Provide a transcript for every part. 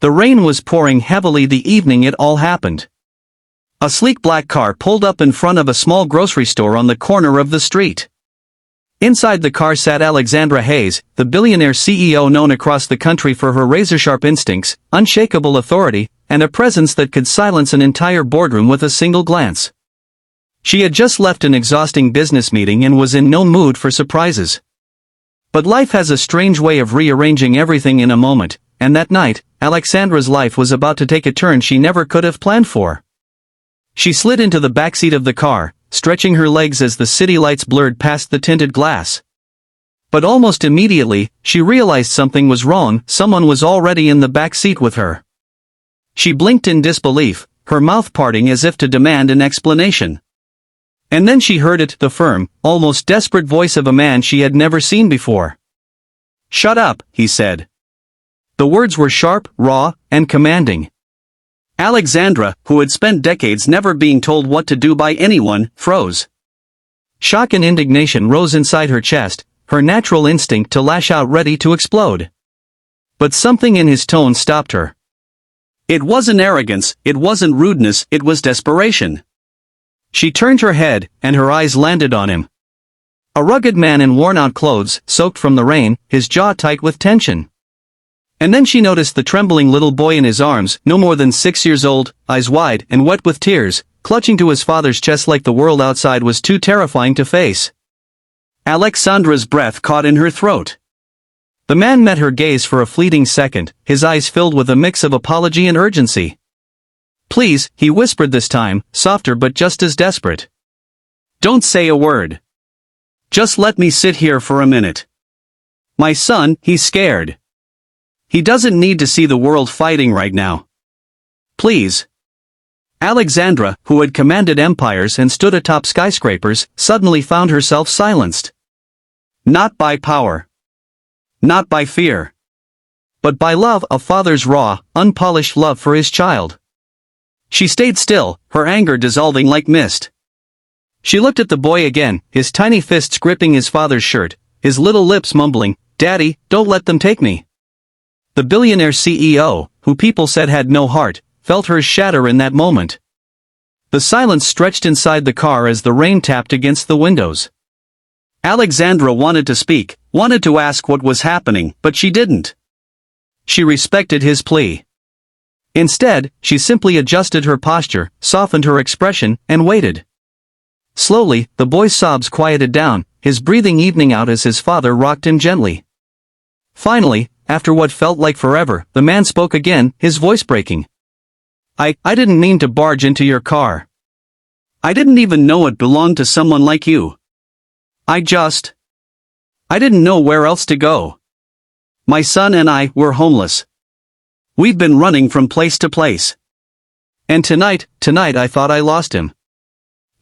The rain was pouring heavily the evening it all happened. A sleek black car pulled up in front of a small grocery store on the corner of the street. Inside the car sat Alexandra Hayes, the billionaire CEO known across the country for her razor-sharp instincts, unshakable authority, and a presence that could silence an entire boardroom with a single glance. She had just left an exhausting business meeting and was in no mood for surprises. But life has a strange way of rearranging everything in a moment, and that night, Alexandra's life was about to take a turn she never could have planned for. She slid into the backseat of the car, stretching her legs as the city lights blurred past the tinted glass. But almost immediately, she realized something was wrong. Someone was already in the back seat with her. She blinked in disbelief, her mouth parting as if to demand an explanation. And then she heard it, the firm, almost desperate voice of a man she had never seen before. "Shut up," he said. The words were sharp, raw, and commanding. Alexandra, who had spent decades never being told what to do by anyone, froze. Shock and indignation rose inside her chest, her natural instinct to lash out ready to explode. But something in his tone stopped her. It wasn't arrogance, it wasn't rudeness, it was desperation. She turned her head, and her eyes landed on him. A rugged man in worn-out clothes, soaked from the rain, his jaw tight with tension. And then she noticed the trembling little boy in his arms, no more than 6 years old, eyes wide and wet with tears, clutching to his father's chest like the world outside was too terrifying to face. Alexandra's breath caught in her throat. The man met her gaze for a fleeting second, his eyes filled with a mix of apology and urgency. "Please," he whispered this time, softer but just as desperate. "Don't say a word. Just let me sit here for a minute. My son, he's scared. He doesn't need to see the world fighting right now. Please." Alexandra, who had commanded empires and stood atop skyscrapers, suddenly found herself silenced. Not by power. Not by fear. But by love, a father's raw, unpolished love for his child. She stayed still, her anger dissolving like mist. She looked at the boy again, his tiny fists gripping his father's shirt, his little lips mumbling, "Daddy, don't let them take me." The billionaire CEO, who people said had no heart, felt hers shatter in that moment. The silence stretched inside the car as the rain tapped against the windows. Alexandra wanted to speak, wanted to ask what was happening, but she didn't. She respected his plea. Instead, she simply adjusted her posture, softened her expression, and waited. Slowly, the boy's sobs quieted down, his breathing evening out as his father rocked him gently. Finally, after what felt like forever, the man spoke again, his voice breaking. I didn't mean to barge into your car. I didn't even know it belonged to someone like you. I didn't know where else to go. My son and I were homeless. We've been running from place to place. And tonight I thought I lost him."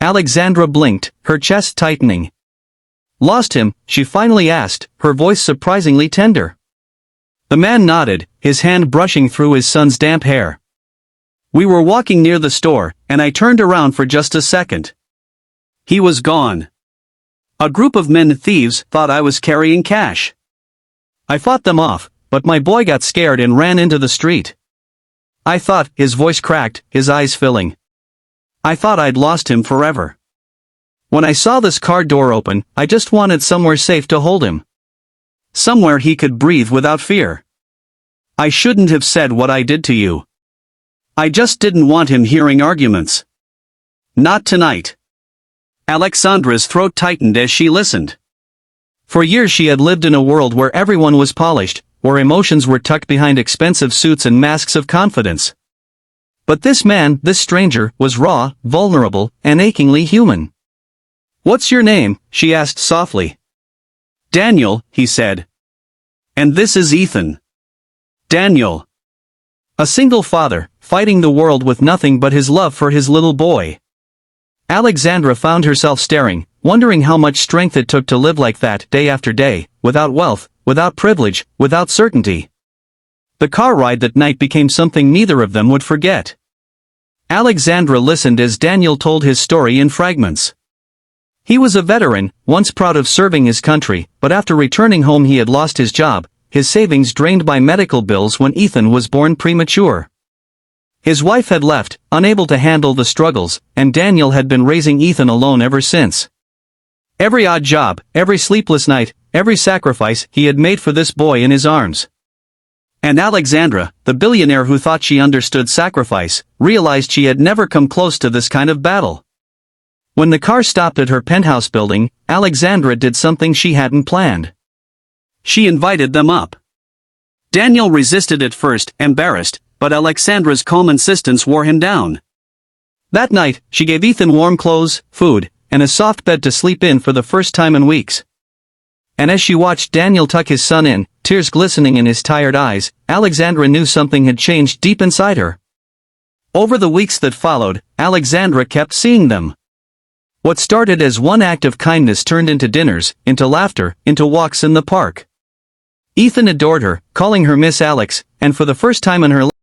Alexandra blinked, her chest tightening. "Lost him?" she finally asked, her voice surprisingly tender. The man nodded, his hand brushing through his son's damp hair. "We were walking near the store, and I turned around for just a second. He was gone. A group of men thieves thought I was carrying cash. I fought them off, but my boy got scared and ran into the street. I thought," his voice cracked, his eyes filling. "I thought I'd lost him forever. When I saw this car door open, I just wanted somewhere safe to hold him. Somewhere he could breathe without fear. I shouldn't have said what I did to you. I just didn't want him hearing arguments. Not tonight." Alexandra's throat tightened as she listened. For years she had lived in a world where everyone was polished, where emotions were tucked behind expensive suits and masks of confidence. But this man, this stranger, was raw, vulnerable, and achingly human. "What's your name?" she asked softly. "Daniel," he said. "And this is Ethan." Daniel. A single father, fighting the world with nothing but his love for his little boy. Alexandra found herself staring, wondering how much strength it took to live like that day after day, without wealth, without privilege, without certainty. The car ride that night became something neither of them would forget. Alexandra listened as Daniel told his story in fragments. He was a veteran, once proud of serving his country, but after returning home he had lost his job, his savings drained by medical bills when Ethan was born premature. His wife had left, unable to handle the struggles, and Daniel had been raising Ethan alone ever since. Every odd job, every sleepless night, every sacrifice he had made for this boy in his arms. And Alexandra, the billionaire who thought she understood sacrifice, realized she had never come close to this kind of battle. When the car stopped at her penthouse building, Alexandra did something she hadn't planned. She invited them up. Daniel resisted at first, embarrassed, but Alexandra's calm insistence wore him down. That night, she gave Ethan warm clothes, food, and a soft bed to sleep in for the first time in weeks. And as she watched Daniel tuck his son in, tears glistening in his tired eyes, Alexandra knew something had changed deep inside her. Over the weeks that followed, Alexandra kept seeing them. What started as one act of kindness turned into dinners, into laughter, into walks in the park. Ethan adored her, calling her Miss Alex, and for the first time in her life,